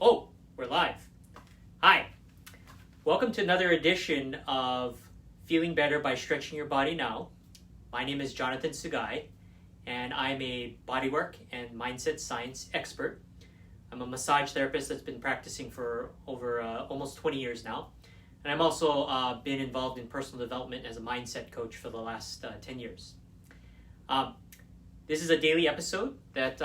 Oh, we're live. Hi. Welcome to another edition of Feeling Better by Stretching Your Body Now. My name is Jonathan Sugai, and I'm a bodywork and mindset science expert. I'm a massage therapist that's been practicing for over almost 20 years now. And I'm also been involved in personal development as a mindset coach for the last 10 years. This is a daily episode that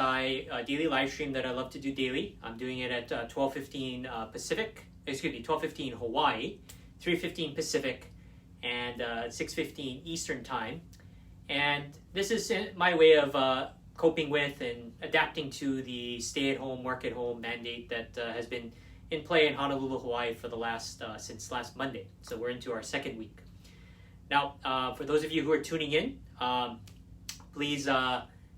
daily live stream that I love to do daily. I'm doing it at 12:15 12:15 Hawaii, 3:15 Pacific, and 6:15 Eastern Time. And this is my way of coping with and adapting to the stay-at-home, work-at-home mandate that has been in play in Honolulu, Hawaii for the since last Monday. So we're into our second week. Now, for those of you who are tuning in, please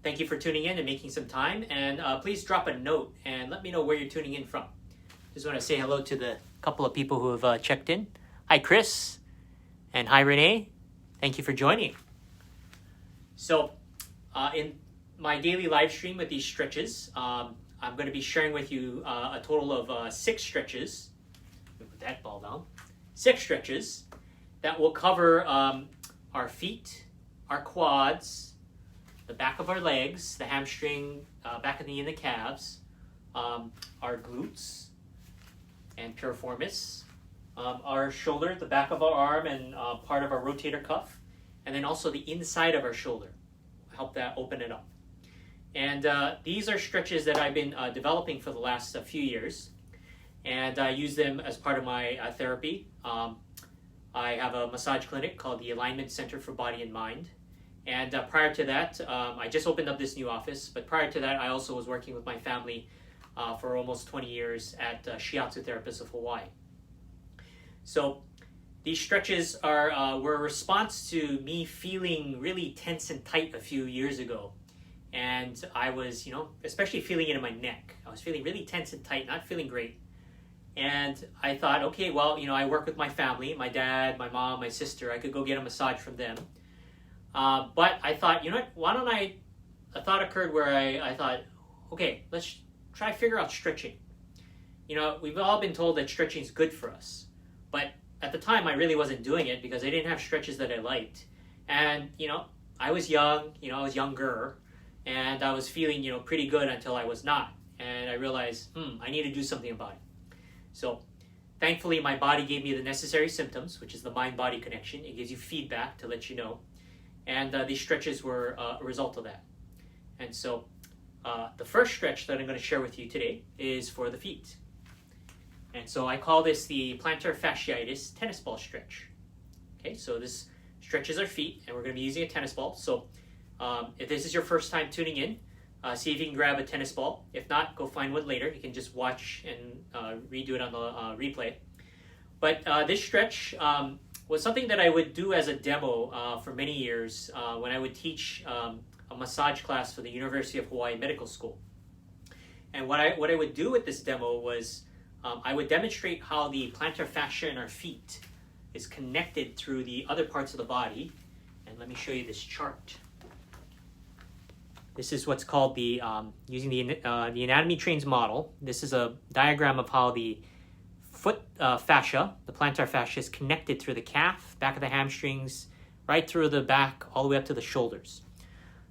thank you for tuning in and making some time. And please drop a note and let me know where you're tuning in from. Just want to say hello to the couple of people who have checked in. Hi, Chris. And hi, Renee. Thank you for joining. So, in my daily live stream with these stretches, I'm going to be sharing with you a total of 6 stretches. Let me put that ball down. 6 stretches that will cover our feet, our quads, the back of our legs, the hamstring, back of the knee and the calves, our glutes and piriformis, our shoulder, the back of our arm and part of our rotator cuff, and then also the inside of our shoulder. Help that open it up. And these are stretches that I've been developing for the last few years, and I use them as part of my therapy. I have a massage clinic called the Alignment Center for Body and Mind. And prior to that, I just opened up this new office, but prior to that, I also was working with my family for almost 20 years at Shiatsu Therapists of Hawaii. So these stretches were a response to me feeling really tense and tight a few years ago. And I was, especially feeling it in my neck. I was feeling really tense and tight, not feeling great. And I thought, okay, well, I work with my family, my dad, my mom, my sister. I could go get a massage from them. But I thought, why don't a thought occurred where I thought, okay, let's try to figure out stretching. We've all been told that stretching is good for us. But at the time, I really wasn't doing it because I didn't have stretches that I liked. And, I was young, I was younger, and I was feeling, pretty good until I was not. And I realized, I need to do something about it. So thankfully, my body gave me the necessary symptoms, which is the mind-body connection. It gives you feedback to let you know. And these stretches were a result of that. And so the first stretch that I'm going to share with you today is for the feet. And so I call this the plantar fasciitis tennis ball stretch. Okay, so this stretches our feet, and we're going to be using a tennis ball. So if this is your first time tuning in, see if you can grab a tennis ball. If not, go find one later. You can just watch and redo it on the replay. But this stretch was something that I would do as a demo for many years when I would teach a massage class for the University of Hawaii Medical School. And what I would do with this demo was I would demonstrate how the plantar fascia in our feet is connected through the other parts of the body. And let me show you this chart. This is what's called the, using the Anatomy Trains model. This is a diagram of how the foot fascia, the plantar fascia, is connected through the calf, back of the hamstrings, right through the back, all the way up to the shoulders.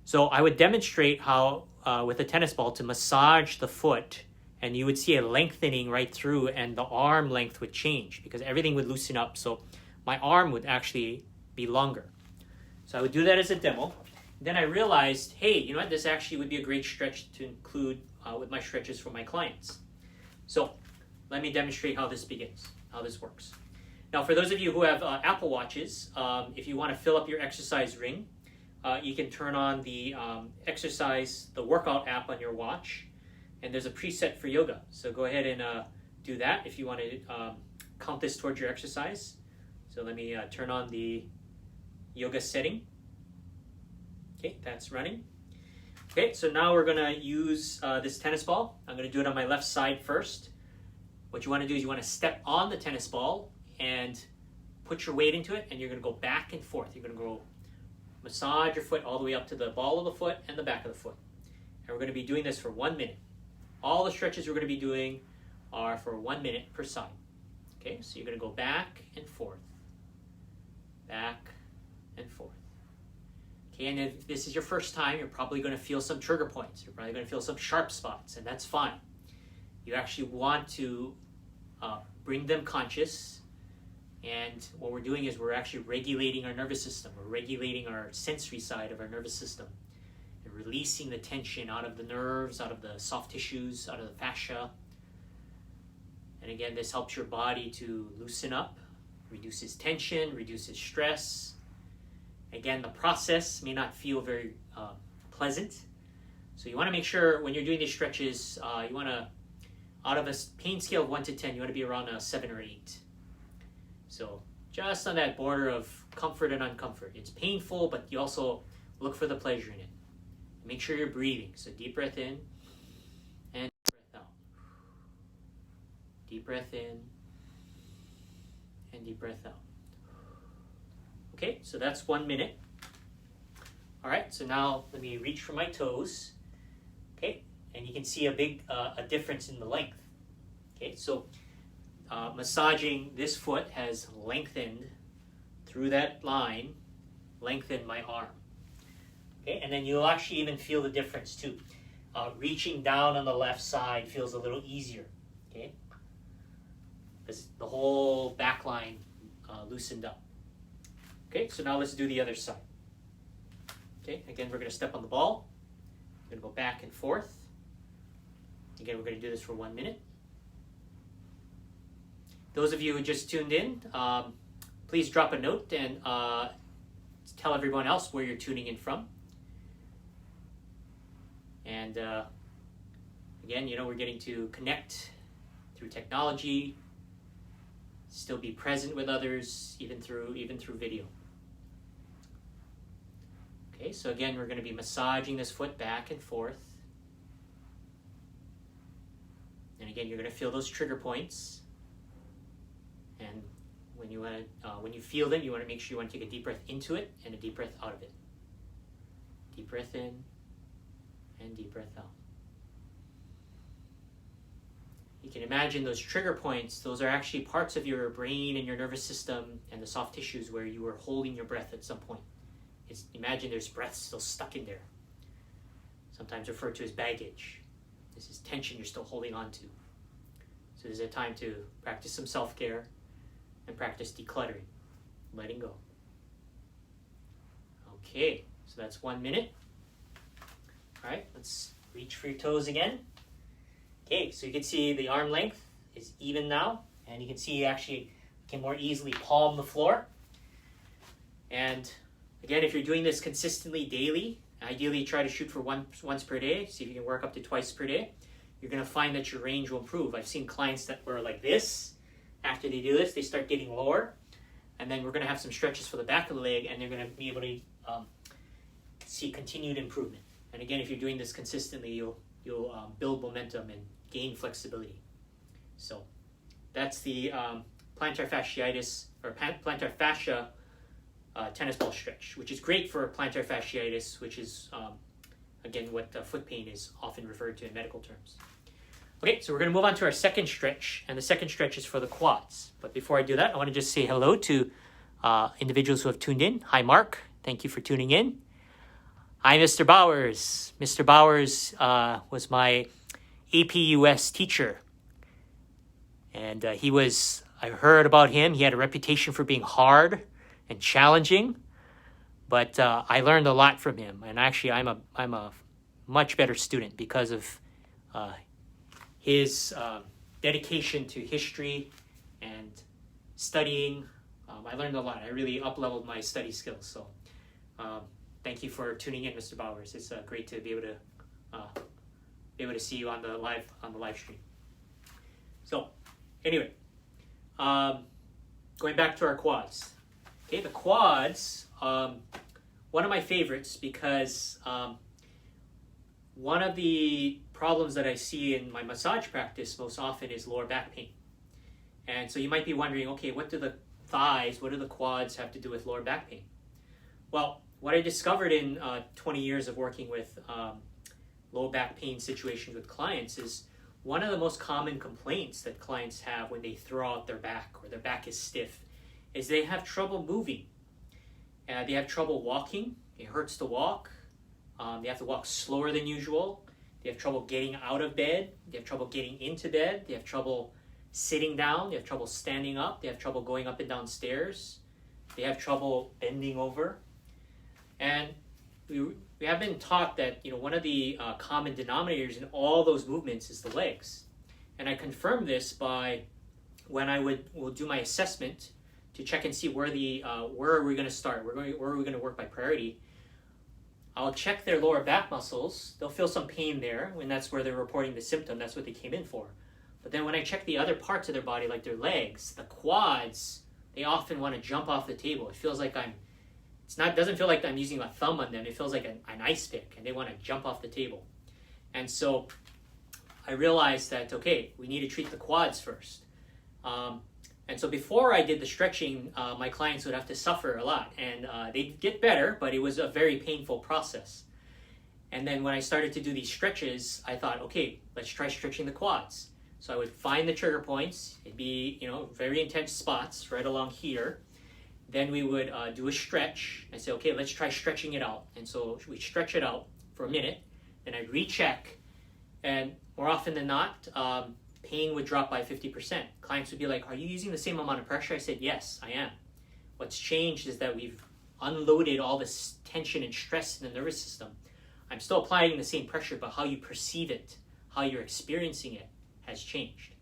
So I would demonstrate how, with a tennis ball, to massage the foot, and you would see a lengthening right through, and the arm length would change because everything would loosen up. So my arm would actually be longer. So I would do that as a demo. Then I realized, hey, this actually would be a great stretch to include with my stretches for my clients. So let me demonstrate how this begins, how this works. Now, for those of you who have Apple Watches, if you want to fill up your exercise ring, you can turn on the workout app on your watch, and there's a preset for yoga. So go ahead and do that if you want to count this towards your exercise. So let me turn on the yoga setting. Okay, that's running. Okay, so now we're going to use this tennis ball. I'm going to do it on my left side first. What you want to do is you want to step on the tennis ball and put your weight into it, and you're going to go back and forth. You're going to go massage your foot all the way up to the ball of the foot and the back of the foot. And we're going to be doing this for 1 minute. All the stretches we're going to be doing are for 1 minute per side. Okay, so you're going to go back and forth, back and forth. Okay, and if this is your first time, you're probably going to feel some trigger points. You're probably going to feel some sharp spots, and that's fine. You actually want to bring them conscious, and what we're doing is we're actually regulating our nervous system. We're regulating our sensory side of our nervous system and releasing the tension out of the nerves, out of the soft tissues, out of the fascia. And again, this helps your body to loosen up, reduces tension, reduces stress. Again, the process may not feel very pleasant. So you want to make sure when you're doing these stretches, you want to, out of a pain scale of 1 to 10, you want to be around a 7 or 8. So just on that border of comfort and uncomfort. It's painful, but you also look for the pleasure in it. Make sure you're breathing. So deep breath in and deep breath out. Deep breath in and deep breath out. Okay, so that's 1 minute. All right, so now let me reach for my toes. Okay, and you can see a big a difference in the length. Okay, so massaging this foot has lengthened through that line, lengthened my arm. Okay, and then you'll actually even feel the difference too. Reaching down on the left side feels a little easier. Okay, because the whole back line loosened up. Okay, so now let's do the other side. Okay, again, we're going to step on the ball. We're going to go back and forth. Again, we're going to do this for 1 minute. Those of you who just tuned in, please drop a note and tell everyone else where you're tuning in from. And again, we're getting to connect through technology, still be present with others, even through video. Okay, so again, we're going to be massaging this foot back and forth. And again, you're going to feel those trigger points. And when you feel them, you want to make sure you want to take a deep breath into it and a deep breath out of it. Deep breath in and deep breath out. You can imagine those trigger points, those are actually parts of your brain and your nervous system and the soft tissues where you were holding your breath at some point. Imagine there's breath still stuck in there. Sometimes referred to as baggage. This is tension you're still holding on to. So there's a time to practice some self-care and practice decluttering, letting go. Okay, so that's 1 minute. All right, let's reach for your toes again. Okay, so you can see the arm length is even now, and you can see you actually can more easily palm the floor. And again, if you're doing this consistently daily, ideally try to shoot for once per day, see if you can work up to twice per day, you're going to find that your range will improve. I've seen clients that were like this. After they do this, they start getting lower, and then we're going to have some stretches for the back of the leg, and they're going to be able to see continued improvement. And again, if you're doing this consistently, you'll build momentum and gain flexibility. So that's the plantar fasciitis or plantar fascia tennis ball stretch, which is great for plantar fasciitis, which is again what foot pain is often referred to in medical terms. Okay, so we're going to move on to our second stretch, and the second stretch is for the quads. But before I do that, I want to just say hello to individuals who have tuned in. Hi, Mark. Thank you for tuning in. Hi, Mr. Bowers. Mr. Bowers was my AP US teacher. And I heard about him. He had a reputation for being hard and challenging. But I learned a lot from him. And actually, I'm a much better student because of his dedication to history and studying. I learned a lot. I really up-leveled my study skills. So thank you for tuning in, Mr. Bowers. It's great to be able to see you on the live stream. So anyway, going back to our quads. Okay, the quads, one of my favorites because one of the problems that I see in my massage practice most often is lower back pain. And so you might be wondering, okay, what do the quads have to do with lower back pain? Well, what I discovered in 20 years of working with low back pain situations with clients is one of the most common complaints that clients have when they throw out their back or their back is stiff is they have trouble moving. They have trouble walking. It hurts to walk. They have to walk slower than usual. They have trouble getting out of bed. They have trouble getting into bed. They have trouble sitting down. They have trouble standing up. They have trouble going up and down stairs. They have trouble bending over. And we have been taught that one of the common denominators in all those movements is the legs. And I confirm this by when I will do my assessment to check and see where are we going to start, where are we going to work by priority. I'll check their lower back muscles. They'll feel some pain there when that's where they're reporting the symptom. That's what they came in for. But then when I check the other parts of their body, like their legs, the quads, they often want to jump off the table. It feels like doesn't feel like I'm using a thumb on them. It feels like an ice pick, and they want to jump off the table. And so I realized that, okay, we need to treat the quads first. And so before I did the stretching, my clients would have to suffer a lot, and they'd get better, but it was a very painful process. And then when I started to do these stretches, I thought, okay, let's try stretching the quads. So I would find the trigger points. It'd be, very intense spots right along here. Then we would do a stretch and say, okay, let's try stretching it out. And so we stretch it out for a minute. Then I'd recheck, and more often than not, pain would drop by 50%. Clients would be like, are you using the same amount of pressure? I said, yes, I am. What's changed is that we've unloaded all this tension and stress in the nervous system. I'm still applying the same pressure, but how you perceive it, how you're experiencing it has changed.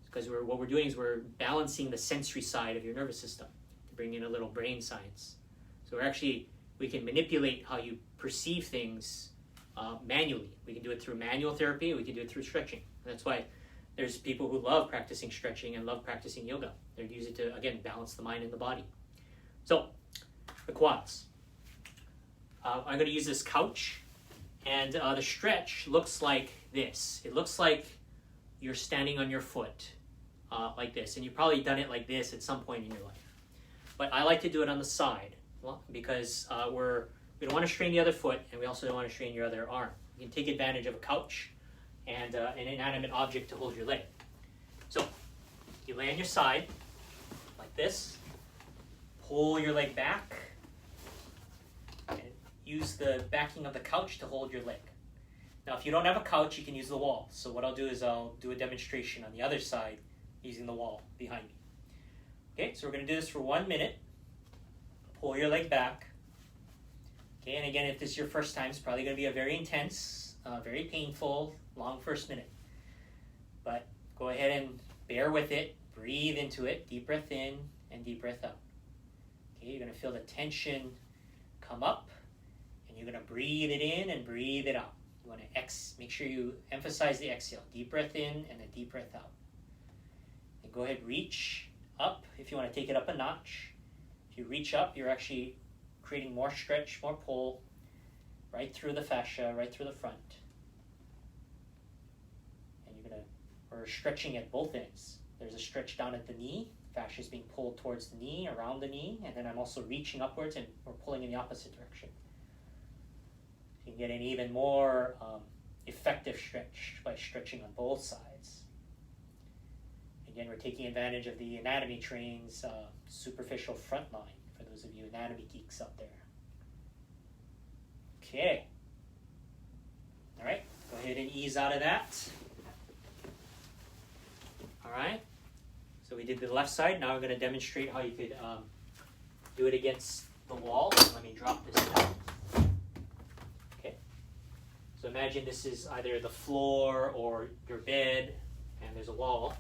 Because what we're doing is we're balancing the sensory side of your nervous system to bring in a little brain science. So we can manipulate how you perceive things manually. We can do it through manual therapy. We can do it through stretching. And that's why there's people who love practicing stretching and love practicing yoga. They use it to, again, balance the mind and the body. So, the quads. I'm going to use this couch, and the stretch looks like this. It looks like you're standing on your foot like this, and you've probably done it like this at some point in your life. But I like to do it on the side because we don't want to strain the other foot, and we also don't want to strain your other arm. You can take advantage of a couch and an inanimate object to hold your leg. So you lay on your side like this, pull your leg back, and use the backing of the couch to hold your leg. Now if you don't have a couch, you can use the wall. So what I'll do is I'll do a demonstration on the other side using the wall behind me. Okay, so we're going to do this for 1 minute. Pull your leg back. Okay, and again, if this is your first time, it's probably going to be a very intense, very painful, long first minute. But go ahead and bear with it. Breathe into it. Deep breath in and deep breath out. Okay, you're going to feel the tension come up, and you're going to breathe it in and breathe it out. You want to make sure you emphasize the exhale. Deep breath in and a deep breath out. And go ahead, reach up if you want to take it up a notch. If you reach up, you're actually creating more stretch, more pull, right through the fascia, right through the front. And we're stretching at both ends. There's a stretch down at the knee. Fascia is being pulled towards the knee, around the knee, and then I'm also reaching upwards and we're pulling in the opposite direction. You can get an even more effective stretch by stretching on both sides. Again, we're taking advantage of the anatomy training's superficial front line for those of you anatomy geeks out there. Okay. All right, go ahead and ease out of that. All right, so we did the left side. Now we're going to demonstrate how you could do it against the wall. Let me drop this down. Okay, so imagine this is either the floor or your bed, and there's a wall.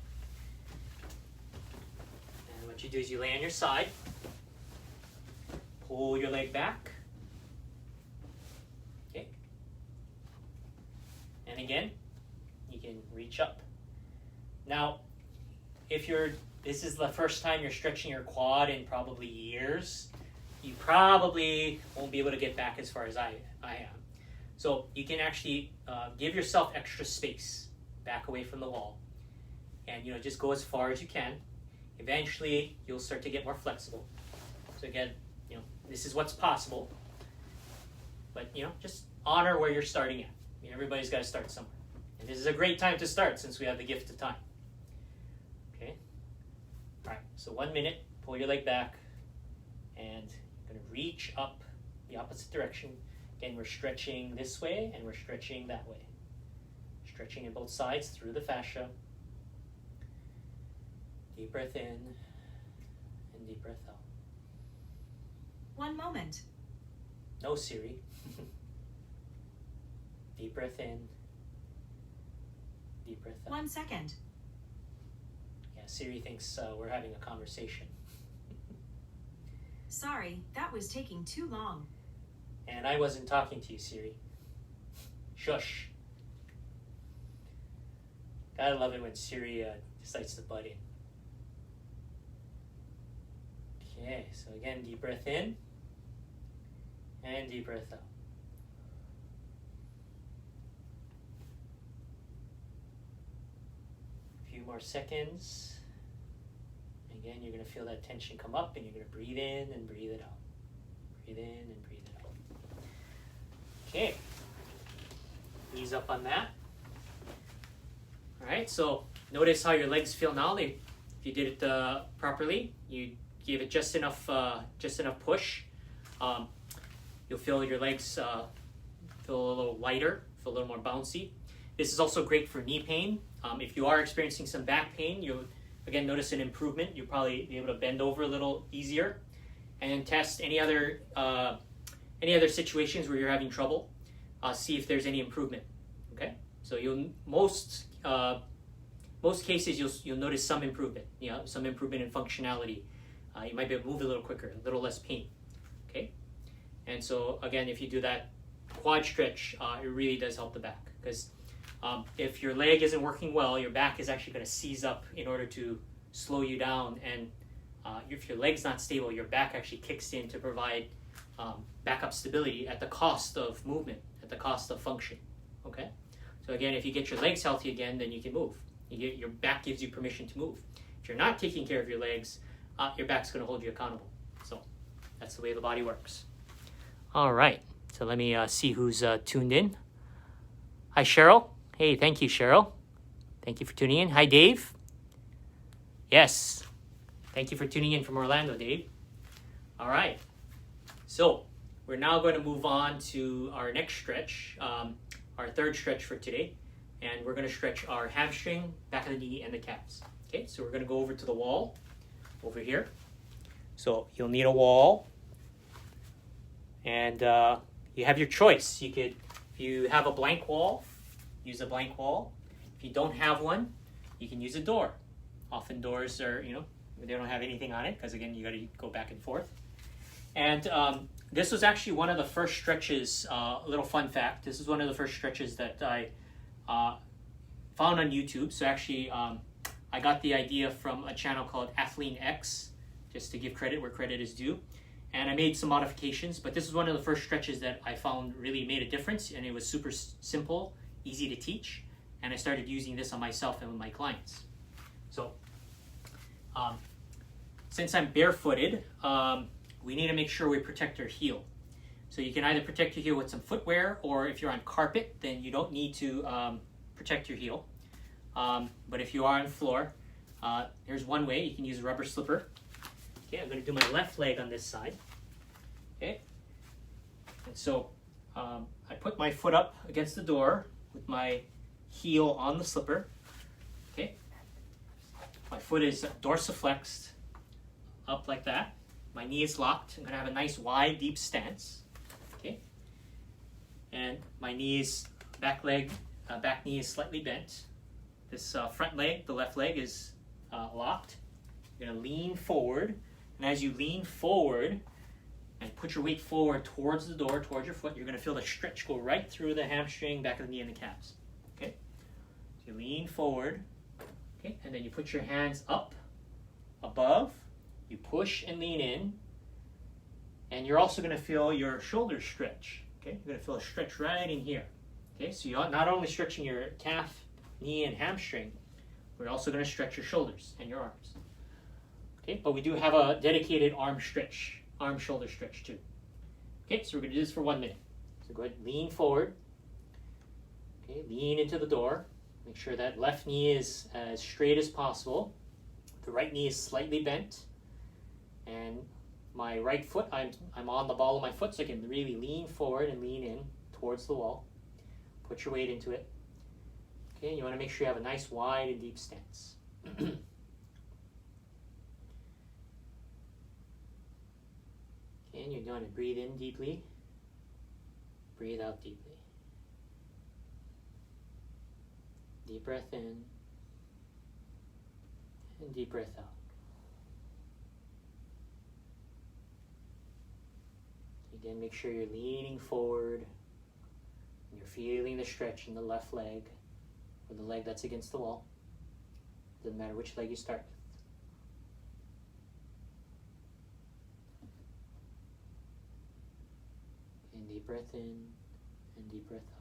And what you do is you lay on your side, pull your leg back. Okay, and again, you can reach up. Now, if this is the first time you're stretching your quad in probably years, you probably won't be able to get back as far as I am. So you can actually give yourself extra space back away from the wall, and just go as far as you can. Eventually, you'll start to get more flexible. So again, this is what's possible, but just honor where you're starting at. Everybody's got to start somewhere. And this is a great time to start since we have the gift of time. Okay. All right. So 1 minute. Pull your leg back, and you're going to reach up the opposite direction. Again, we're stretching this way and we're stretching that way. Stretching in both sides through the fascia. Deep breath in and deep breath out. 1 moment. No, Siri. Deep breath in. Deep breath out. 1 second. Yeah, Siri thinks we're having a conversation. Sorry, that was taking too long. And I wasn't talking to you, Siri. Shush. Gotta love it when Siri decides to butt in. Okay, so again, deep breath in and deep breath out. A few more seconds. Again, you're going to feel that tension come up, and you're going to breathe in and breathe it out. Breathe in and breathe it out. Okay. Ease up on that. All right, so notice how your legs feel now. If you did it properly, you gave it just enough push. You'll feel your legs feel a little lighter, feel a little more bouncy. This is also great for knee pain. If you are experiencing some back pain, you'll again notice an improvement. You'll probably be able to bend over a little easier, and test any other situations where you're having trouble. See if there's any improvement. Okay, so most cases you'll notice some improvement. Some improvement in functionality. You might be able to move a little quicker, a little less pain. Okay, and so again, if you do that quad stretch, it really does help the back, because if your leg isn't working well, your back is actually going to seize up in order to slow you down, and if your leg's not stable, your back actually kicks in to provide backup stability at the cost of movement, at the cost of function. Okay, so again, if you get your legs healthy again, then you can move. Your back gives you permission to move. If you're not taking care of your legs, your back's going to hold you accountable. So that's the way the body works. All right, so let me see who's tuned in. Hi, Cheryl. Hey, thank you, Cheryl. Thank you for tuning in. Hi, Dave. Yes, thank you for tuning in from Orlando, Dave. All right, so we're now going to move on to our next stretch, our third stretch for today, and we're going to stretch our hamstring, back of the knee, and the calves. Okay, so we're going to go over to the wall over here. So you'll need a wall, and you have your choice. If you have a blank wall, use a blank wall. If you don't have one, you can use a door. Often doors are, they don't have anything on it, because again, you got to go back and forth. And this was actually one of the first stretches, a little fun fact, this is one of the first stretches that I found on YouTube. So actually, I got the idea from a channel called Athlean X, just to give credit where credit is due. And I made some modifications, but this is one of the first stretches that I found really made a difference, and it was super simple, easy to teach, and I started using this on myself and with my clients. So, since I'm barefooted, we need to make sure we protect our heel. So you can either protect your heel with some footwear, or if you're on carpet, then you don't need to protect your heel. But if you are on floor, here's one way. You can use a rubber slipper. Okay, I'm going to do my left leg on this side. Okay, and so I put my foot up against the door with my heel on the slipper. Okay, my foot is dorsiflexed up like that. My knee is locked. I'm going to have a nice wide, deep stance. Okay, and my knees, back knee is slightly bent. This front leg, the left leg, is locked. You're going to lean forward. And as you lean forward and put your weight forward towards the door, towards your foot, you're going to feel the stretch go right through the hamstring, back of the knee, and the calves. Okay? So you lean forward. Okay? And then you put your hands up, above. You push and lean in. And you're also going to feel your shoulders stretch. Okay? You're going to feel a stretch right in here. Okay? So you're not only stretching your calf, knee, and hamstring, we're also going to stretch your shoulders and your arms. Okay, but we do have a dedicated arm shoulder stretch too. Okay, so we're going to do this for 1 minute. So go ahead, lean forward. Okay, lean into the door. Make sure that left knee is as straight as possible. The right knee is slightly bent. And my right foot, I'm on the ball of my foot, so I can really lean forward and lean in towards the wall. Put your weight into it. Okay, and you want to make sure you have a nice wide and deep stance. Okay, and you're going to breathe in deeply. Breathe out deeply. Deep breath in. And deep breath out. Again, make sure you're leaning forward. And you're feeling the stretch in the left leg or the leg that's against the wall. Doesn't matter which leg you start with. And deep breath in and deep breath out.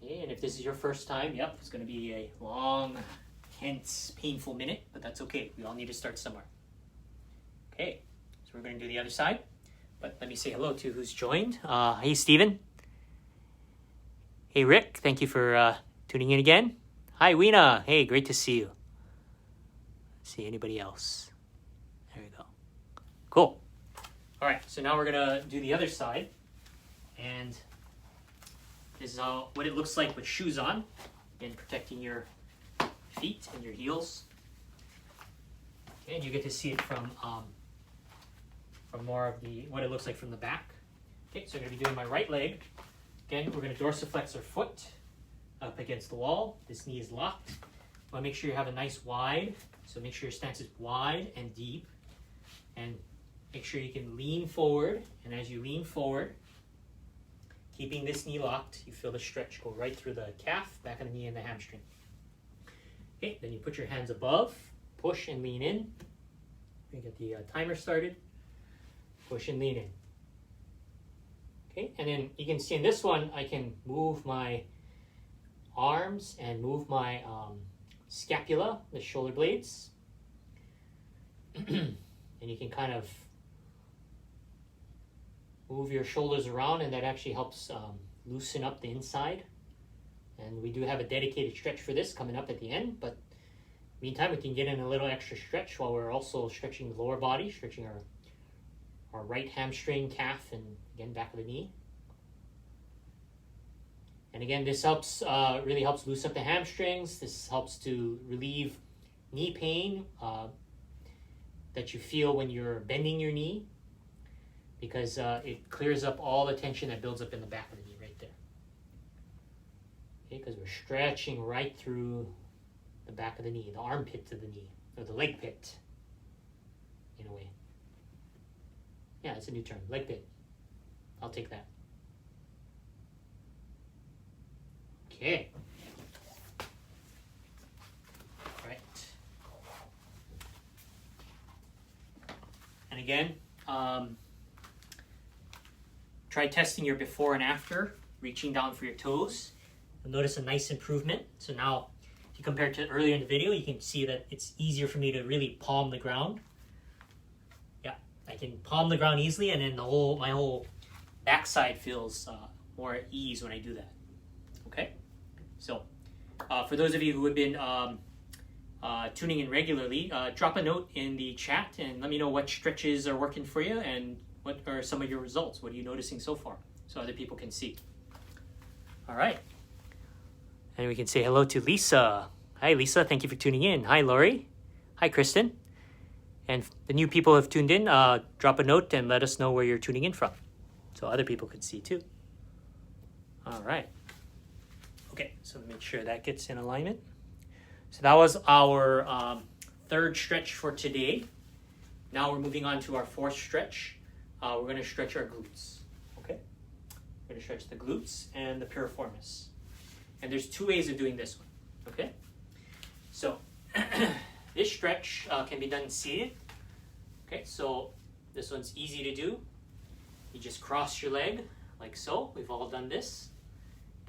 Okay, and if this is your first time, yep, it's going to be a long, tense, painful minute, but that's okay. We all need to start somewhere. Okay, so we're going to do the other side, but let me say hello to who's joined. Hey, Steven. Hey, Rick. Thank you for tuning in again. Hi, Weena. Hey, great to see you. Let's see anybody else. There we go. Cool. All right, so now we're going to do the other side, and this is what it looks like with shoes on, and protecting your feet and your heels. Okay, and you get to see it from more of what it looks like from the back. Okay, so I'm going to be doing my right leg. Again, we're going to dorsiflex our foot up against the wall. This knee is locked. You want to make sure you have a nice wide, so make sure your stance is wide and deep, and make sure you can lean forward, and as you lean forward, keeping this knee locked, you feel the stretch go right through the calf, back of the knee, and the hamstring. Okay, then you put your hands above, push and lean in. We get the timer started. Push and lean in. Okay, and then you can see in this one, I can move my arms and move my scapula, the shoulder blades. And you can kind of move your shoulders around, and that actually helps loosen up the inside. And we do have a dedicated stretch for this coming up at the end, but meantime we can get in a little extra stretch while we're also stretching the lower body, stretching our right hamstring, calf, and again back of the knee. And again, this helps really helps loosen up the hamstrings. This helps to relieve knee pain that you feel when you're bending your knee, because it clears up all the tension that builds up in the back of the knee right there. Okay, because we're stretching right through the back of the knee, the armpit to the knee, or the leg pit, in a way. Yeah, it's a new term, leg pit. I'll take that. Okay. Right. And again, try testing your before and after, reaching down for your toes. You'll notice a nice improvement. So now, if you compare it to earlier in the video, you can see that it's easier for me to really palm the ground. Yeah, I can palm the ground easily, and then my whole backside feels more at ease when I do that. Okay, so for those of you who have been tuning in regularly, drop a note in the chat and let me know what stretches are working for you and what are some of your results. What are you noticing so far, so other people can see. All right. And we can say hello to Lisa. Hi, Lisa. Thank you for tuning in. Hi, Lori. Hi, Kristen. And the new people who have tuned in, drop a note and let us know where you're tuning in from, so other people can see too. All right. Okay, so make sure that gets in alignment. So that was our third stretch for today. Now we're moving on to our fourth stretch. We're going to stretch our glutes. Okay? We're going to stretch the glutes and the piriformis. And there's two ways of doing this one. Okay? So this stretch can be done seated. Okay, so this one's easy to do. You just cross your leg like so. We've all done this.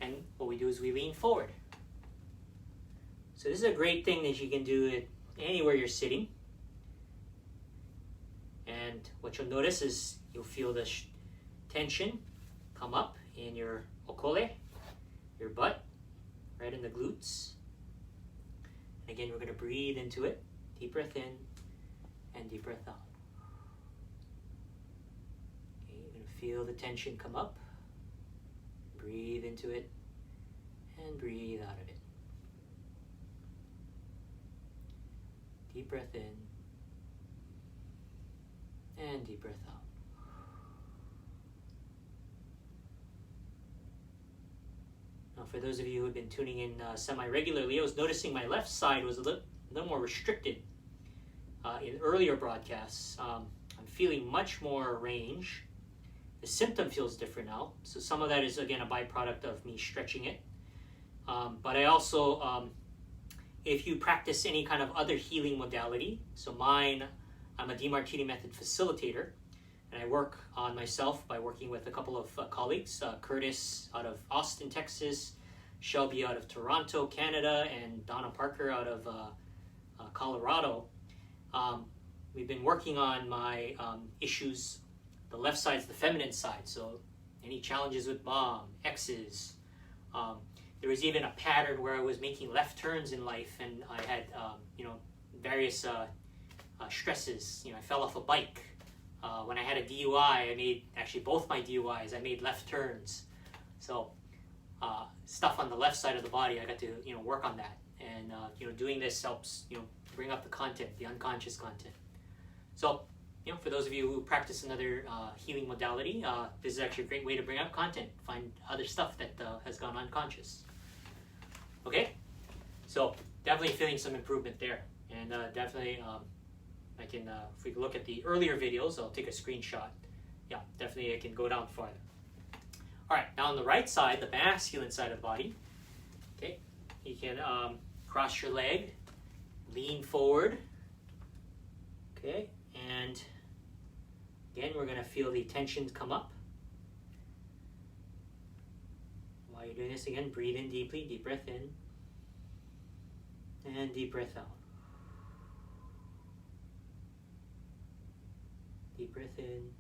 And what we do is we lean forward. So this is a great thing that you can do it anywhere you're sitting. And what you'll notice is you'll feel the tension come up in your okole, your butt, right in the glutes. And again, we're going to breathe into it. Deep breath in and deep breath out. Okay, you're going to feel the tension come up. Breathe into it and breathe out of it. Deep breath in and deep breath out. Now, for those of you who have been tuning in semi-regularly, I was noticing my left side was a little more restricted in earlier broadcasts. I'm feeling much more range. The symptom feels different now, so some of that is, again, a byproduct of me stretching it. But I also, if you practice any kind of other healing modality, so mine, I'm a DeMartini method facilitator, and I work on myself by working with a couple of colleagues, Curtis out of Austin, Texas, Shelby out of Toronto, Canada, and Donna Parker out of Colorado. We've been working on my issues. The left side is the feminine side, so any challenges with mom, exes. There was even a pattern where I was making left turns in life, and I had various stresses. I fell off a bike. When I had a DUI, I made, actually both my DUIs, I made left turns. So stuff on the left side of the body, I got to work on that. And doing this helps bring up the content, the unconscious content. So for those of you who practice another healing modality, this is actually a great way to bring up content, find other stuff that has gone unconscious. Okay, so definitely feeling some improvement there, and definitely I can, if we look at the earlier videos, I'll take a screenshot. Yeah, definitely I can go down farther. All right, now on the right side, the masculine side of the body, okay, you can cross your leg, lean forward, okay, and again, we're going to feel the tensions come up. While you're doing this again, breathe in deeply, deep breath in, and deep breath out. Deep breath in,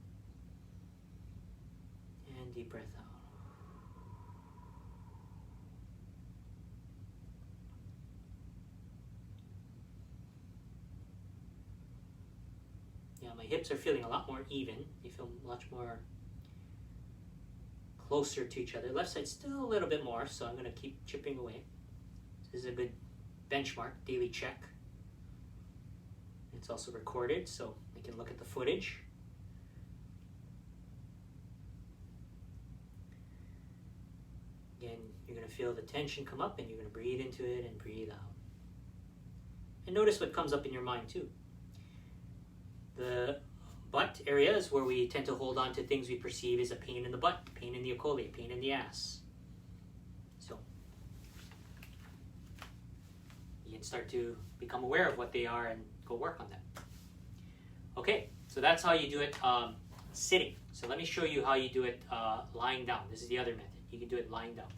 and deep breath out. Yeah, my hips are feeling a lot more even. They feel much more closer to each other. Left side still a little bit more, so I'm going to keep chipping away. This is a good benchmark, daily check. It's also recorded, so I can look at the footage. Again, you're going to feel the tension come up, and you're going to breathe into it and breathe out. And notice what comes up in your mind too. The butt area is where we tend to hold on to things we perceive as a pain in the butt, pain in the achole, pain in the ass. So you can start to become aware of what they are and go work on that. Okay, so that's how you do it sitting. So let me show you how you do it lying down. This is the other method. You can do it lying down.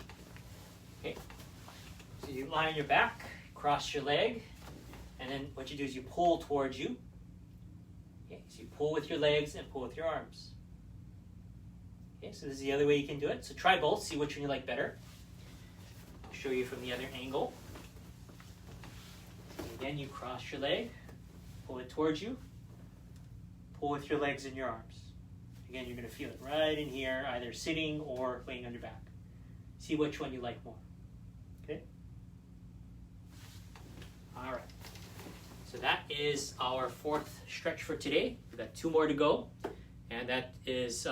Okay, so you lie on your back, cross your leg, and then what you do is you pull towards you. Okay, so you pull with your legs and pull with your arms. Okay, so this is the other way you can do it. So try both, see which one you like better. I'll show you from the other angle. So again, you cross your leg, pull it towards you, pull with your legs and your arms. Again, you're going to feel it right in here, either sitting or laying on your back. See which one you like more. Okay? All right. So that is our fourth stretch for today. We've got 2 more to go, and that is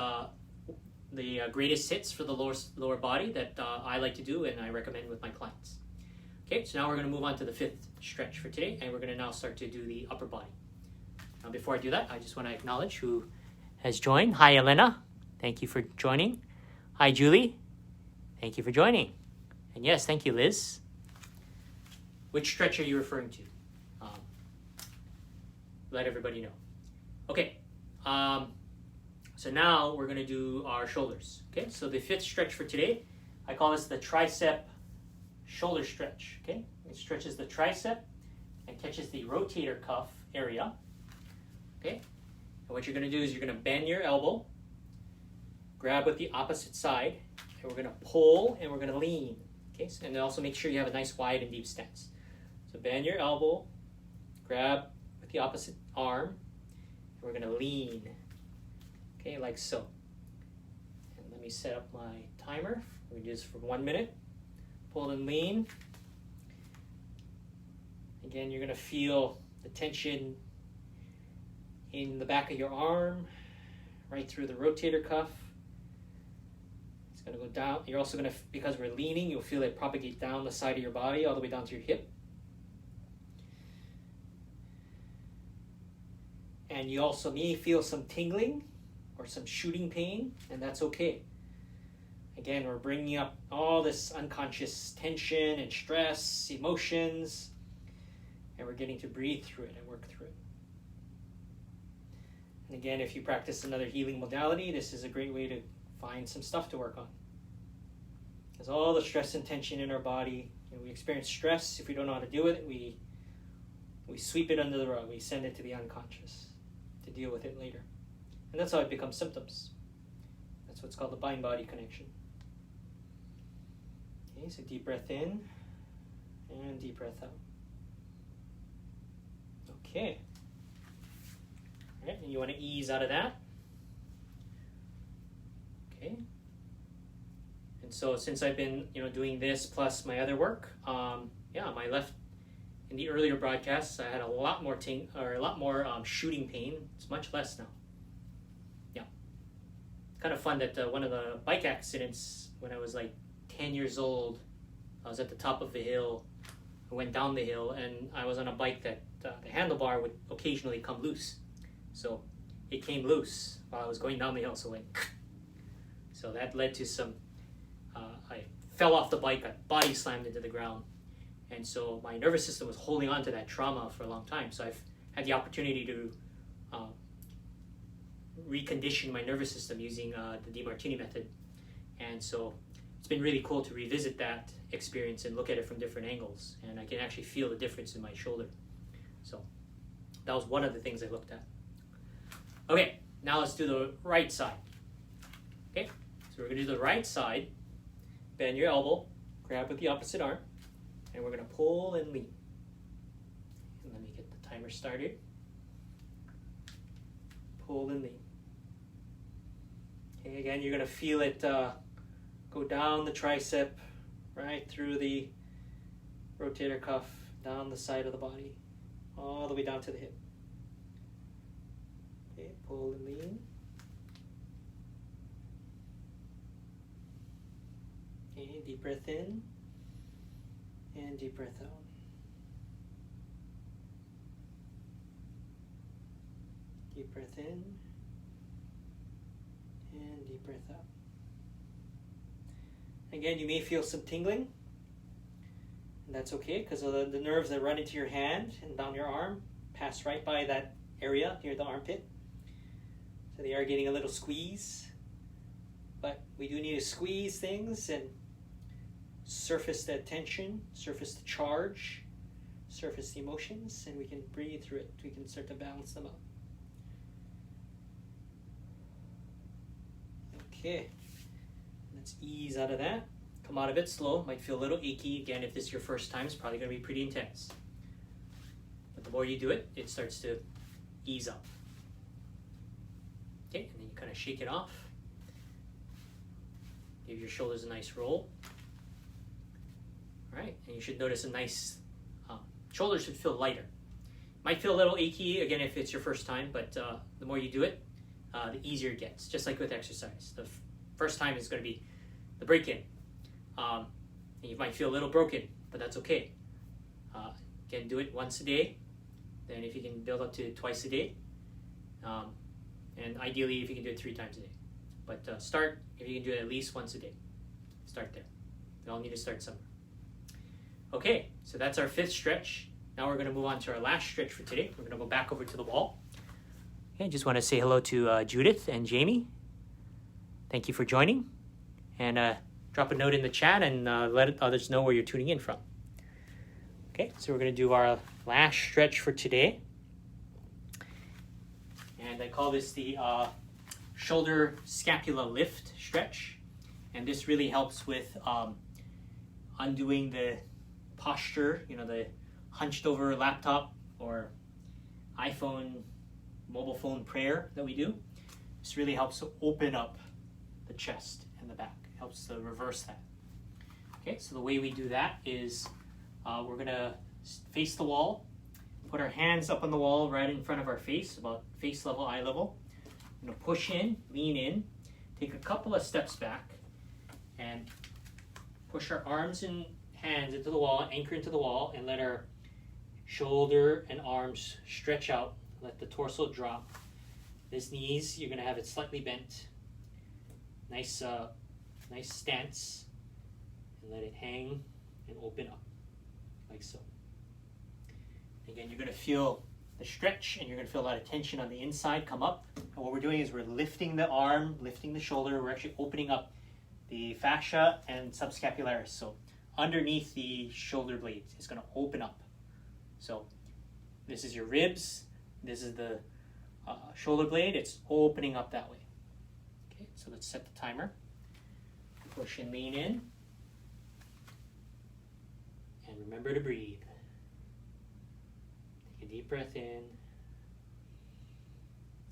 the greatest hits for the lower body that I like to do and I recommend with my clients. Okay, so now we're going to move on to the 5th stretch for today, and we're going to now start to do the upper body. Now before I do that, I just want to acknowledge who has joined. Hi Elena, thank you for joining. Hi Julie, thank you for joining. And yes, thank you Liz. Which stretch are you referring to? Let everybody know. Okay, so now we're going to do our shoulders. Okay, so the 5th stretch for today, I call this the Tricep Shoulder stretch. Okay, it stretches the tricep and catches the rotator cuff area. Okay, and what you're going to do is you're going to bend your elbow, grab with the opposite side, and we're going to pull and we're going to lean. Okay, so, and also make sure you have a nice wide and deep stance. So bend your elbow, grab with the opposite arm, and we're going to lean, okay, like so. And let me set up my timer. We're going to do this for 1 minute. Pull and lean. Again, you're going to feel the tension in the back of your arm, right through the rotator cuff. It's going to go down. You're also going to, because we're leaning, you'll feel it propagate down the side of your body all the way down to your hip. And you also may feel some tingling or some shooting pain, and that's okay. Again, we're bringing up all this unconscious tension and stress, emotions, and we're getting to breathe through it and work through it. And again, if you practice another healing modality, this is a great way to find some stuff to work on. Because all the stress and tension in our body, we experience stress. If we don't know how to do it, we sweep it under the rug. We send it to the unconscious to deal with it later. And that's how it becomes symptoms. That's what's called the mind-body connection. Okay, so deep breath in and deep breath out. Okay. All right, and you want to ease out of that. Okay. And so since I've been, doing this plus my other work, my left, in the earlier broadcasts, I had a lot more shooting pain. It's much less now. Yeah. Kind of fun that one of the bike accidents when I was like 10 years old, I was at the top of the hill. I went down the hill and I was on a bike that the handlebar would occasionally come loose. So it came loose while I was going down the hill. So that led to some, I fell off the bike, I body slammed into the ground. And so my nervous system was holding on to that trauma for a long time. So I've had the opportunity to recondition my nervous system using the DeMartini method. And so it's been really cool to revisit that experience and look at it from different angles. And I can actually feel the difference in my shoulder. So that was one of the things I looked at. Okay, now let's do the right side. Okay, so we're going to do the right side. Bend your elbow, grab with the opposite arm, and we're going to pull and lean. And let me get the timer started. Pull and lean. Okay, again, you're going to feel it go down the tricep, right through the rotator cuff, down the side of the body, all the way down to the hip. Okay, pull and lean. Okay, deep breath in and deep breath out. Deep breath in and deep breath out. Again, you may feel some tingling, and that's okay because the nerves that run into your hand and down your arm pass right by that area near the armpit. So they are getting a little squeeze, but we do need to squeeze things and surface that tension, surface the charge, surface the emotions, and we can breathe through it. We can start to balance them out. Okay, let's ease out of that. Come out of it slow. Might feel a little achy. Again, if this is your first time, it's probably going to be pretty intense. But the more you do it, it starts to ease up. Okay, and then you kind of shake it off. Give your shoulders a nice roll. All right, and you should notice a nice, shoulders should feel lighter. Might feel a little achy, again, if it's your first time, but the more you do it, the easier it gets, just like with exercise. The first time is going to be the break-in. And you might feel a little broken, but that's okay. You can do it once a day. Then if you can build up to twice a day. And ideally, if you can do it 3 times a day. But start, if you can do it at least once a day. Start there. We all need to start somewhere. Okay, so that's our 5th stretch. Now we're going to move on to our last stretch for today. We're going to go back over to the wall. Okay, just want to say hello to Judith and Jamie. Thank you for joining. And drop a note in the chat and let others know where you're tuning in from. Okay, so we're going to do our last stretch for today. And I call this the shoulder scapula lift stretch. And this really helps with undoing the posture, the hunched over laptop or iPhone, mobile phone prayer that we do. This really helps to open up the chest and the back. It helps to reverse that. Okay, so the way we do that is we're gonna face the wall, put our hands up on the wall right in front of our face, about face level, eye level. We're gonna push in, lean in, take a couple of steps back, and push our arms and hands into the wall, anchor into the wall, and let our shoulder and arms stretch out. Let the torso drop. This knees, you're gonna have it slightly bent. Nice stance, and let it hang and open up, like so. Again, you're gonna feel the stretch, and you're gonna feel a lot of tension on the inside come up. And what we're doing is we're lifting the arm, lifting the shoulder. We're actually opening up the fascia and subscapularis. So underneath the shoulder blades, it's gonna open up. So this is your ribs. This is the shoulder blade. It's opening up that way. Okay, so let's set the timer. Push and lean in. And remember to breathe. Take a deep breath in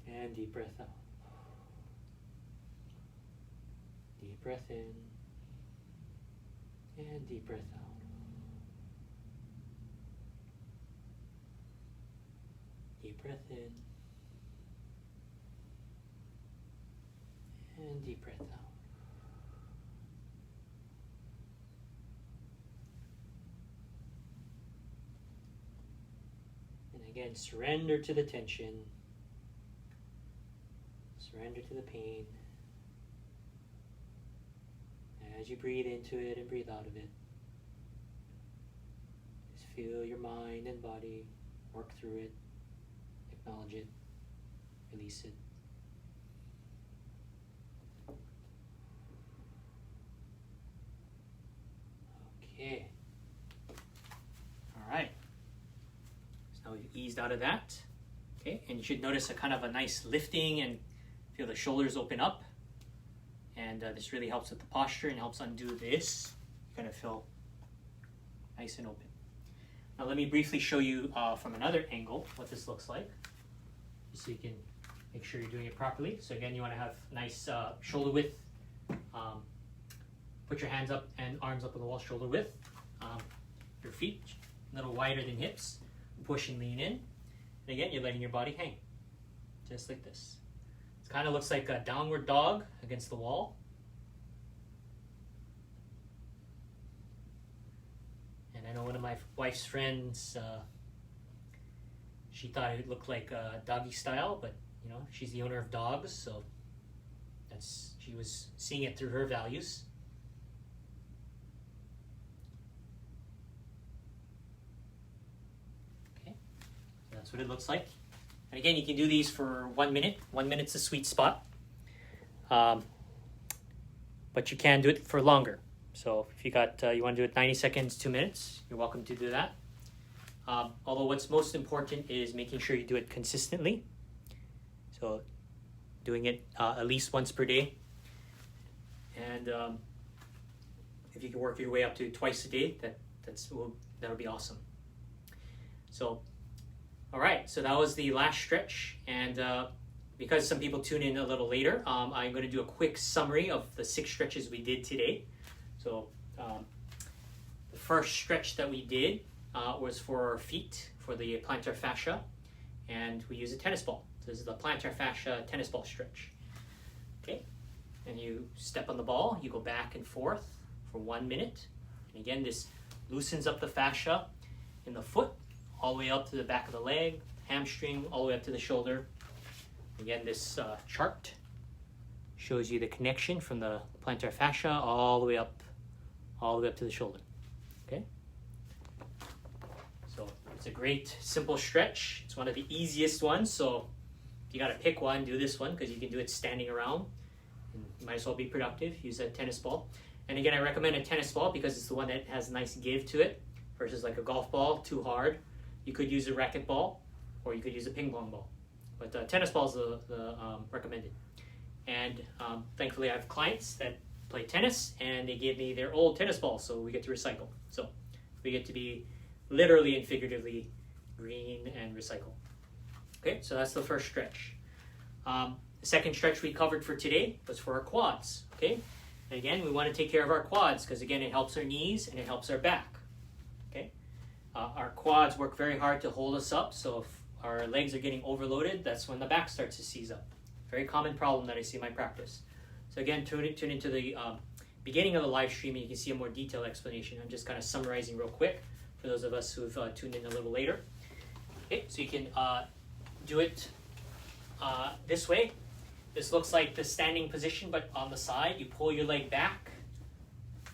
and deep breath out. Deep breath in and deep breath out. Deep breath in and deep breath out. And again, surrender to the tension, surrender to the pain. As you breathe into it and breathe out of it, just feel your mind and body work through it. Acknowledge it, release it. Okay. All right. So now we've eased out of that. Okay, and you should notice a kind of a nice lifting and feel the shoulders open up. And this really helps with the posture and helps undo this. You're gonna feel nice and open. Now let me briefly show you from another angle what this looks like, so you can make sure you're doing it properly. So again, you want to have nice shoulder width. Put your hands up and arms up on the wall, shoulder width. Your feet a little wider than hips. Push and lean in. And again, you're letting your body hang, just like this. It kind of looks like a downward dog against the wall. And I know one of my wife's friends, she thought it looked like doggy style, but she's the owner of dogs, so she was seeing it through her values. Okay, so that's what it looks like. And again, you can do these for 1 minute. 1 minute's the sweet spot, but you can do it for longer. So if you want to do it 90 seconds, 2 minutes, you're welcome to do that. Although what's most important is making sure you do it consistently. So doing it at least once per day. And if you can work your way up to twice a day, that'll be awesome. So, all right, so that was the last stretch. And because some people tune in a little later, I'm going to do a quick summary of the 6 stretches we did today. So the first stretch that we did was for our feet, for the plantar fascia, and we use a tennis ball. So this is the plantar fascia tennis ball stretch. Okay, and you step on the ball, you go back and forth for 1 minute. And again, this loosens up the fascia in the foot, all the way up to the back of the leg, hamstring, all the way up to the shoulder. Again, this chart shows you the connection from the plantar fascia all the way up to the shoulder. Okay, so it's a great simple stretch. It's one of the easiest ones, so if you got to pick one, do this one, because you can do it standing around and you might as well be productive. Use a tennis ball. And again, I recommend a tennis ball because it's the one that has a nice give to it versus like a golf ball, too hard. You could use a racket ball or you could use a ping pong ball, but tennis ball is the recommended. And thankfully I have clients that play tennis, and they gave me their old tennis balls, so we get to recycle. So we get to be literally and figuratively green and recycle. Okay, so that's the first stretch. The second stretch we covered for today was for our quads. Okay, and again, we want to take care of our quads because again, it helps our knees and it helps our back. Okay, our quads work very hard to hold us up, so if our legs are getting overloaded, that's when the back starts to seize up. Very common problem that I see in my practice. So again, tune into the beginning of the live stream and you can see a more detailed explanation. I'm just kind of summarizing real quick for those of us who've tuned in a little later. Okay, so you can do it this way. This looks like the standing position, but on the side, you pull your leg back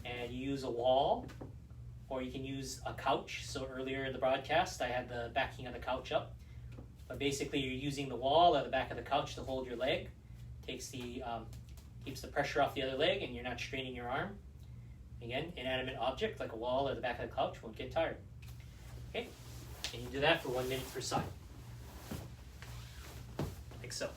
and you use a wall, or you can use a couch. So earlier in the broadcast, I had the backing of the couch up. But basically, you're using the wall or the back of the couch to hold your leg. Keeps the pressure off the other leg, and you're not straining your arm. Again, inanimate object like a wall or the back of the couch won't get tired. Okay, and you do that for 1 minute per side, like so.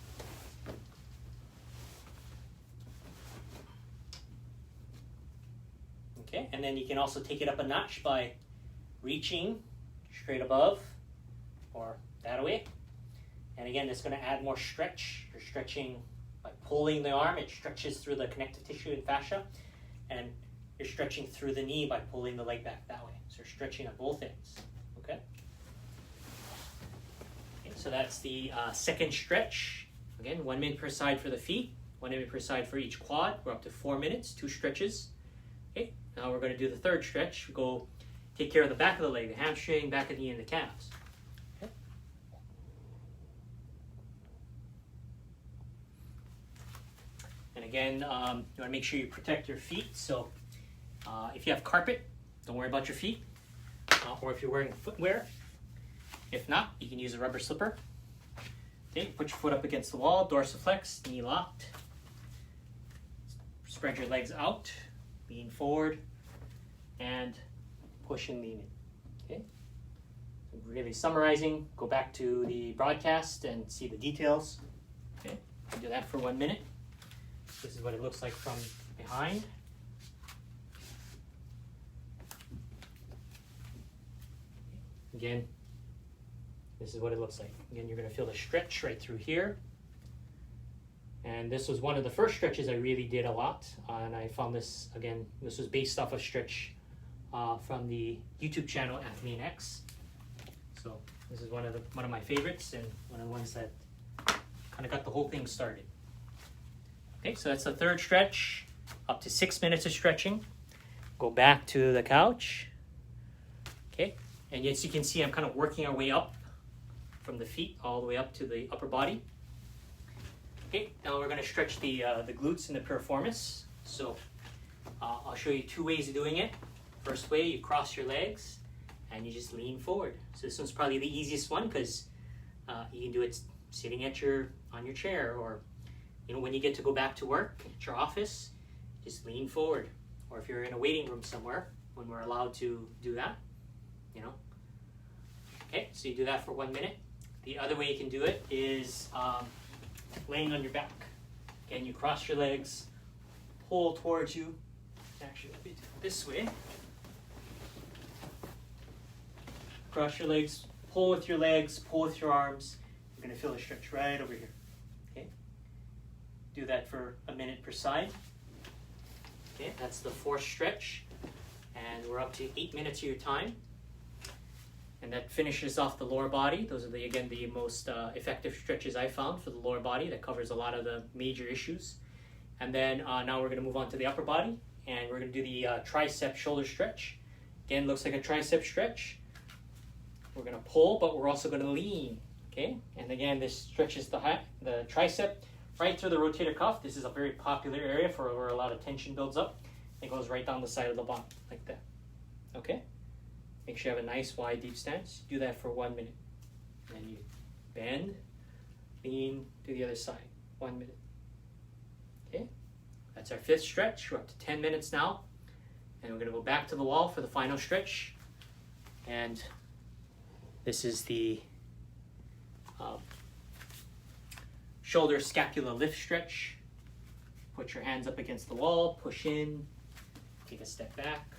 Okay, and then you can also take it up a notch by reaching straight above or that way. And again, it's going to add more stretch. You're stretching by pulling the arm. It stretches through the connective tissue and fascia. And you're stretching through the knee by pulling the leg back that way. So you're stretching at both ends. Okay? So that's the second stretch. Again, 1 minute per side for the feet, 1 minute per side for each quad. We're up to 4 minutes, 2 stretches. Okay, now we're going to do the third stretch. We go take care of the back of the leg, the hamstring, back of the knee, and the calves. Okay. And again, you want to make sure you protect your feet. So if you have carpet, don't worry about your feet. Or if you're wearing footwear, if not, you can use a rubber slipper. Okay, put your foot up against the wall, dorsiflex, knee locked. Spread your legs out, lean forward, and push and lean in. Okay, so really summarizing, go back to the broadcast and see the details. Okay, do that for 1 minute. This is what it looks like from behind. Again, this is what it looks like. Again, you're going to feel the stretch right through here. And this was one of the first stretches I really did a lot. And I found this, again, this was based off a stretch from the YouTube channel Athlean X. So this is one of my favorites and one of the ones that kind of got the whole thing started. Okay, so that's the third stretch. Up to 6 minutes of stretching. Go back to the couch. Okay, and as you can see, I'm kind of working our way up from the feet all the way up to the upper body. Okay, now we're going to stretch the glutes and the piriformis. So I'll show you 2 ways of doing it. First way, you cross your legs and you just lean forward. So this one's probably the easiest one because you can do it sitting on your chair, or when you get to go back to work at your office, just lean forward. Or if you're in a waiting room somewhere, when we're allowed to do that, Okay, so you do that for 1 minute. The other way you can do it is laying on your back. Again, you cross your legs, pull towards you. Actually, let me do it this way. Cross your legs, pull with your legs, pull with your arms. You're going to feel a stretch right over here. Okay, do that for 1 minute per side. Okay, that's the fourth stretch. And we're up to 8 minutes of your time. And that finishes off the lower body. Those are, again, the most effective stretches I found for the lower body. That covers a lot of the major issues. And then now we're going to move on to the upper body. And we're going to do the tricep shoulder stretch. Again, looks like a tricep stretch. We're going to pull, but we're also going to lean. Okay? And again, this stretches the tricep right through the rotator cuff. This is a very popular area for where a lot of tension builds up. It goes right down the side of the body, like that. Okay? Make sure you have a nice, wide, deep stance. Do that for 1 minute. And then you bend, lean to the other side. 1 minute. Okay? That's our fifth stretch. We're up to 10 minutes now. And we're going to go back to the wall for the final stretch. And this is the shoulder scapula lift stretch. put your hands up against the wall, push in, take a step back,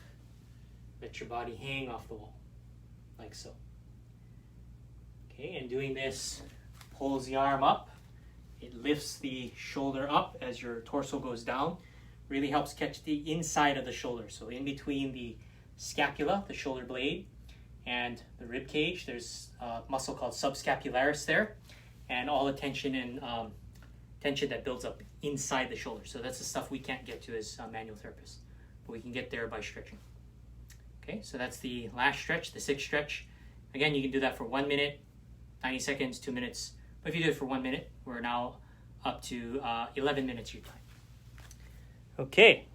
let your body hang off the wall, like so. Okay, and doing this pulls the arm up. It lifts the shoulder up as your torso goes down. Really helps catch the inside of the shoulder. So in between the scapula, the shoulder blade, and the rib cage, there's a muscle called subscapularis there, and all the tension and tension that builds up inside the shoulder. So that's the stuff we can't get to as manual therapists, but we can get there by stretching. Okay, so that's the last stretch, the sixth stretch. Again, you can do that for 1 minute, 90 seconds, 2 minutes. But if you do it for 1 minute, we're now up to 11 minutes your time. Okay,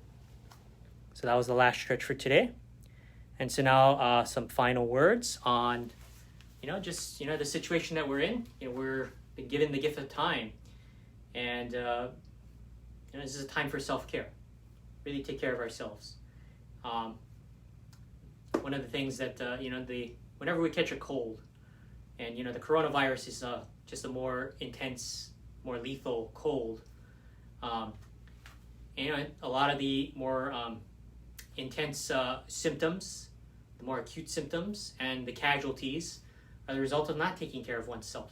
so that was the last stretch for today. And so now some final words on, just, the situation that we're in. We're been given the gift of time. And, this is a time for self-care. Really take care of ourselves. One of the things that, whenever we catch a cold, and, the coronavirus is just a more intense, more lethal cold. A lot of the more intense symptoms, the more acute symptoms, and the casualties are the result of not taking care of oneself.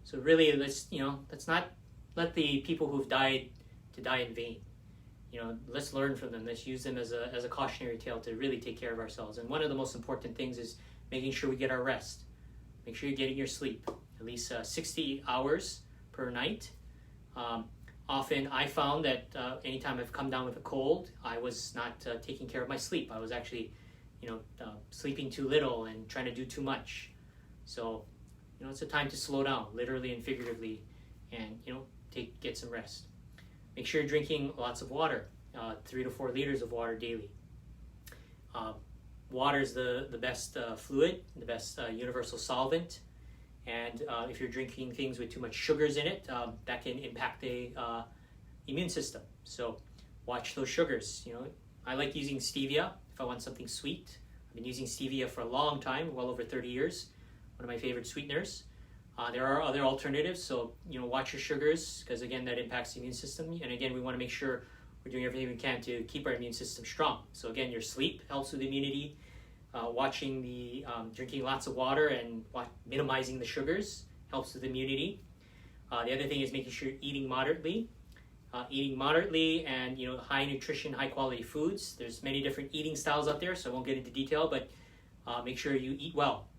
So really, let's not let the people who've died to die in vain. Let's learn from them. Let's use them as a cautionary tale to really take care of ourselves. And one of the most important things is making sure we get our rest. Make sure you're getting your sleep, at least 60 hours per night. Often I found that anytime I've come down with a cold, I was not taking care of my sleep. I was actually, sleeping too little and trying to do too much. So, it's a time to slow down, literally and figuratively, and, get some rest. Make sure you're drinking lots of water, 3 to 4 liters of water daily. Water is the best fluid, the best universal solvent. And if you're drinking things with too much sugars in it, that can impact the immune system. So watch those sugars. I like using stevia if I want something sweet. I've been using stevia for a long time, well over 30 years. One of my favorite sweeteners. There are other alternatives, so watch your sugars, because again, that impacts the immune system. And again, we want to make sure we're doing everything we can to keep our immune system strong. So again, your sleep helps with immunity. Watching the drinking lots of water and minimizing the sugars helps with immunity. The other thing is making sure you're eating moderately. And high nutrition, high quality foods. There's many different eating styles out there, so I won't get into detail, but make sure you eat well.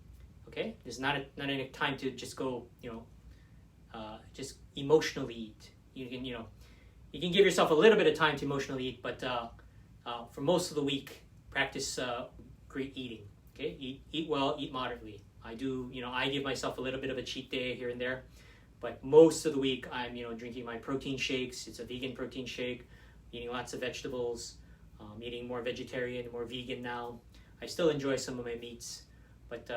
Okay, there's not enough time to just go just emotionally eat. You can give yourself a little bit of time to emotionally eat, but for most of the week, practice great eating. Okay, eat well, eat moderately. I give myself a little bit of a cheat day here and there, but most of the week I'm drinking my protein shakes. It's a vegan protein shake, eating lots of vegetables, eating more vegetarian, more vegan now. I still enjoy some of my meats, but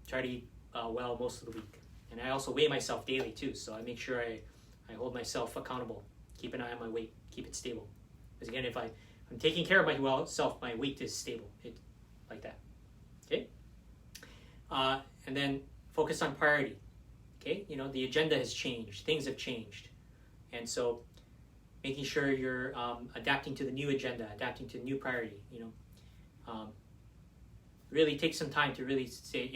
try to eat well most of the week. And I also weigh myself daily too, so I make sure I hold myself accountable. Keep an eye on my weight, keep it stable. Because again, if I'm taking care of myself, my weight is stable. Like that. Okay? And then focus on priority. Okay? The agenda has changed. Things have changed. And so making sure you're adapting to the new agenda, adapting to new priority, really take some time to really say,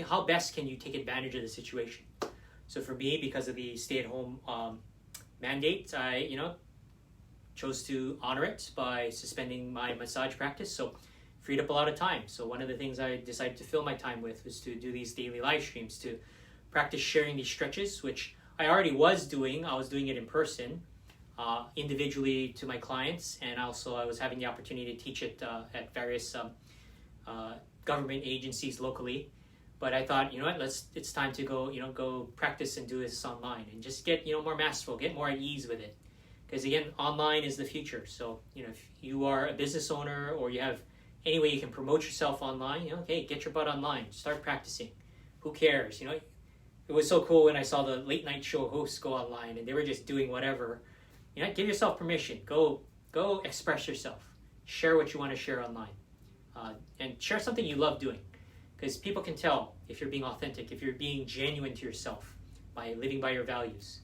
how best can you take advantage of the situation? So for me, because of the stay-at-home mandate, I, chose to honor it by suspending my massage practice. So freed up a lot of time. So one of the things I decided to fill my time with was to do these daily live streams, to practice sharing these stretches, which I already was doing. I was doing it in person, individually to my clients, and also I was having the opportunity to teach it at various government agencies locally. But I thought, it's time to go practice and do this online and just get, more masterful, get more at ease with it. Because again, online is the future. So, if you are a business owner or you have any way you can promote yourself online, hey, get your butt online, start practicing. Who cares? It was so cool when I saw the late night show hosts go online and they were just doing whatever. Give yourself permission. Go express yourself. Share what you want to share online. And share something you love doing. Because people can tell if you're being authentic, if you're being genuine to yourself by living by your values.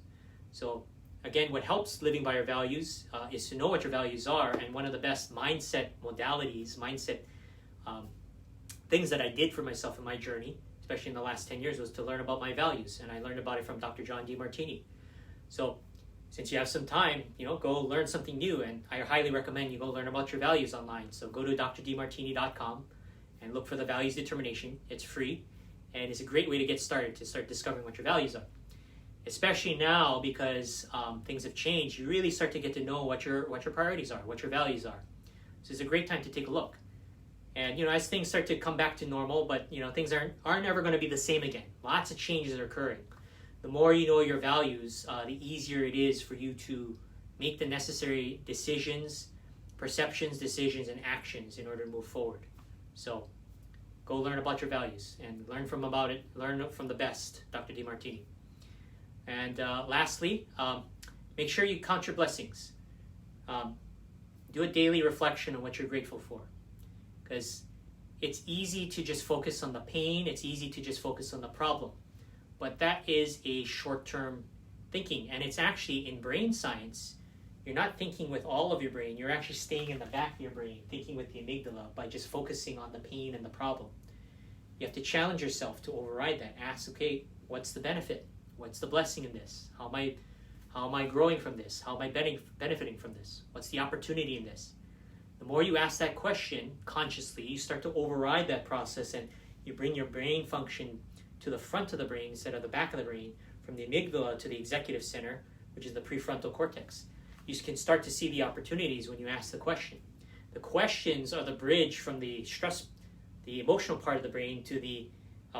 So again, what helps living by your values is to know what your values are. And one of the best mindset modalities, things that I did for myself in my journey, especially in the last 10 years, was to learn about my values. And I learned about it from Dr. John Demartini. So since you have some time, go learn something new. And I highly recommend you go learn about your values online. So go to drdemartini.com and look for the values determination. It's free. And it's a great way to get started, to start discovering what your values are. Especially now, because things have changed, you really start to get to know what your priorities are, what your values are. So it's a great time to take a look. And as things start to come back to normal, but things aren't ever going to be the same again. Lots of changes are occurring. The more you know your values, the easier it is for you to make the necessary decisions, perceptions, decisions, and actions in order to move forward. So go learn about your values and learn from the best, Dr. Demartini. And lastly, make sure you count your blessings. Do a daily reflection on what you're grateful for. Because it's easy to just focus on the pain. It's easy to just focus on the problem. But that is a short-term thinking. And it's actually, in brain science, you're not thinking with all of your brain. You're actually staying in the back of your brain, thinking with the amygdala by just focusing on the pain and the problem. You have to challenge yourself to override that. Ask, okay, what's the benefit? What's the blessing in this? How am I growing from this? How am I benefiting from this? What's the opportunity in this? The more you ask that question consciously, you start to override that process, and you bring your brain function to the front of the brain instead of the back of the brain, from the amygdala to the executive center, which is the prefrontal cortex. You can start to see the opportunities when you ask the question. The questions are the bridge from the emotional part of the brain to the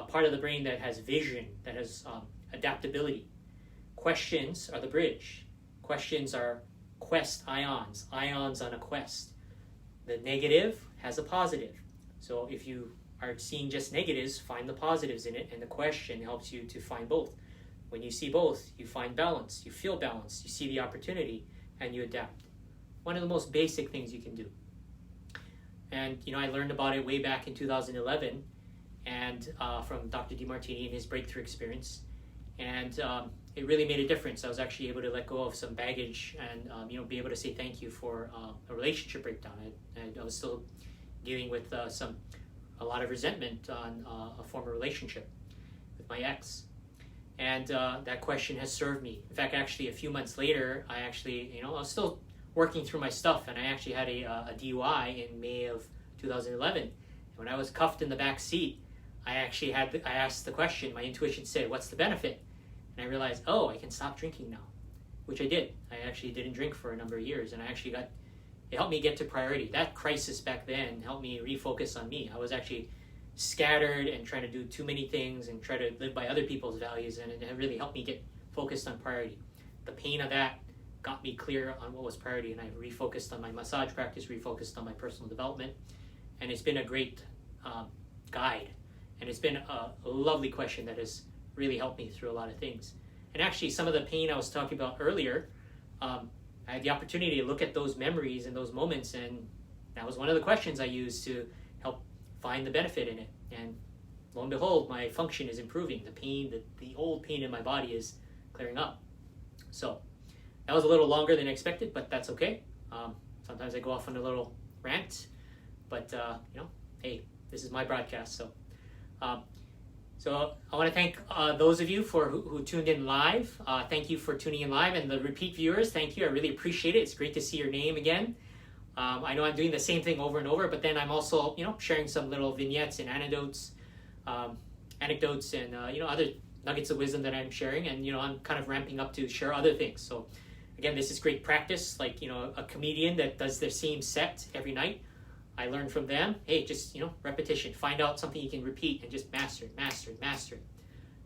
part of the brain that has vision, that has adaptability. Questions are the bridge. Questions are quest ions on a quest. The negative has a positive. So if you are seeing just negatives, find the positives in it, and the question helps you to find both. When you see both, you find balance, you feel balance, you see the opportunity, and you adapt. One of the most basic things you can do. And I learned about it way back in 2011, and from Dr. Demartini and his breakthrough experience, and it really made a difference. I was actually able to let go of some baggage and be able to say thank you for a relationship breakdown. I was still dealing with a lot of resentment on a former relationship with my ex, and that question has served me. In fact, actually, a few months later, I was still working through my stuff, and I actually had a DUI in May of 2011. And when I was cuffed in the back seat, I asked the question. My intuition said, "What's the benefit?" And I realized, I can stop drinking now, which I did. I actually didn't drink for a number of years, and it helped me get to priority. That crisis back then helped me refocus on me. I was actually scattered and trying to do too many things and try to live by other people's values, and it really helped me get focused on priority. The pain of that got me clear on what was priority, and I refocused on my massage practice, refocused on my personal development, and it's been a great guide, and it's been a lovely question that has really helped me through a lot of things. And actually, some of the pain I was talking about earlier, I had the opportunity to look at those memories and those moments, and that was one of the questions I used to help find the benefit in it. And lo and behold, my function is improving. The pain, the old pain in my body is clearing up. So that was a little longer than expected, but that's okay. Sometimes I go off on a little rant, but hey, this is my broadcast, so. So I want to thank those of you who tuned in live. Thank you for tuning in live, and the repeat viewers, thank you. I really appreciate it. It's great to see your name again. I know I'm doing the same thing over and over, but then I'm also sharing some little vignettes and anecdotes and other nuggets of wisdom that I'm sharing, and I'm kind of ramping up to share other things. So again, this is great practice, like a comedian that does their same set every night. I learned from them, hey, just, repetition. Find out something you can repeat and just master it.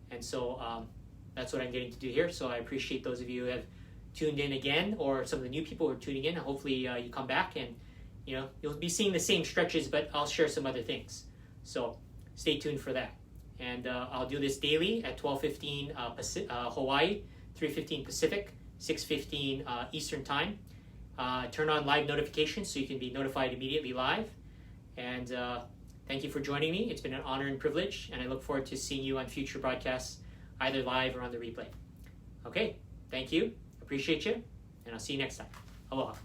And so that's what I'm getting to do here. So I appreciate those of you who have tuned in again, or some of the new people who are tuning in. Hopefully you come back and, you'll be seeing the same stretches, but I'll share some other things. So stay tuned for that. And I'll do this daily at 12:15 Hawaii, 3:15 Pacific, 6:15 Eastern Time. Turn on live notifications so you can be notified immediately live. And thank you for joining me. It's been an honor and privilege, and I look forward to seeing you on future broadcasts, either live or on the replay. Okay, thank you. Appreciate Appreciate you, and I'll see you next time. Aloha.